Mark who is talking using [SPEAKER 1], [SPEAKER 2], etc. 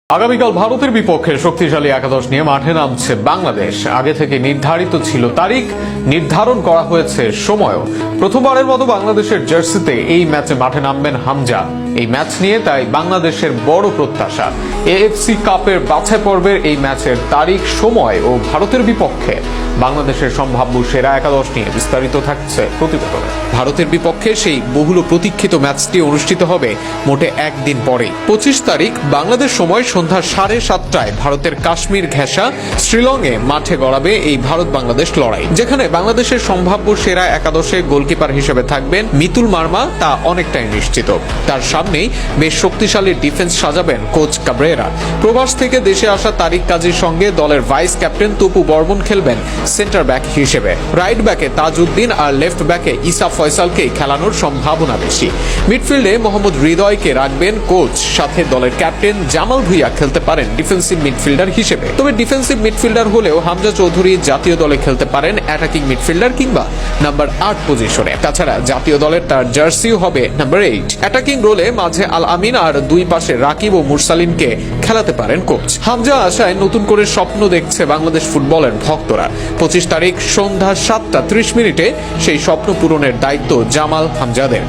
[SPEAKER 1] আগামীকাল ভারতের বিপক্ষে শক্তিশালী একাদশ নিয়ে মাঠে নামছে বাংলাদেশ। আগে থেকে নির্ধারিত ছিল তারিখ, নির্ধারণ করা হয়েছে সময়ও। প্রথমবারের মতো বাংলাদেশের জার্সিতে এই ম্যাচে মাঠে নামবেন হামজা। এই ম্যাচ নিয়ে তাই বাংলাদেশের বড় প্রত্যাশা। এএফসি কাপের বাছাই পর্বের এই ম্যাচের তারিখ, সময় ও ভারতের বিপক্ষে বাংলাদেশের সম্ভাব্য সেরা একাদশ নিয়ে বিস্তারিত থাকছে প্রতিবেদনে। ভারতের বিপক্ষে সেই বহুল প্রতীক্ষিত ম্যাচটি অনুষ্ঠিত হবে মোটে একদিন পরেই। 25 তারিখ বাংলাদেশ সময় সন্ধ্যা 7:30টায় ভারতের কাশ্মীর ঘেঁষা শ্রীলংয়ে মাঠে গড়াবে এই ভারত বাংলাদেশ লড়াই, যেখানে বাংলাদেশের সম্ভাব্য সেরা একাদশে গোলকিপার হিসেবে থাকবেন মিতুল মার্মা, তা অনেকটাই নিশ্চিত। তার সামনেই বেশ শক্তিশালী ডিফেন্স সাজাবেন কোচ কাবরেরা। প্রবাস থেকে দেশে আসা তারিক কাজীর সঙ্গে দলের ভাইস ক্যাপ্টেন তপু বর্মন খেলবেন সেন্টার ব্যাক হিসেবে। রাইট ব্যাকে তাজউদ্দিন আর লেফট ব্যাকে ইসা ফয়সালকে খেলানোর সম্ভাবনা বেশি। মিডফিল্ডে মোহাম্মদ হৃদয়কে রাখবেন কোচ, সাথে দলের ক্যাপ্টেন জামাল ভুঁইয়া খেলতে পারেন ডিফেন্সিভ মিডফিল্ডার হিসেবে। তবে ডিফেন্সিভ মিডফিল্ডার হলেও হামজা চৌধুরী জাতীয় দলে খেলতে পারেন অ্যাটাকিং মিডফিল্ডার কিংবা নাম্বার 8 পজিশনে। তাছাড়া জাতীয় দলের তার জার্সিও হবে নাম্বার 8। অ্যাটাকিং রোলে মাঝে আল আমিন আর দুই পাশে রাকিব ও মুরসালিনকে খেলাতে পারেন কোচ। হামজা আশায় নতুন করে স্বপ্ন দেখছে বাংলাদেশ ফুটবলের ভক্তরা। 25 তারিখ সন্ধ্যা 7:30 সেই স্বপ্ন পূরণের দায়িত্ব জামাল হামজাদের।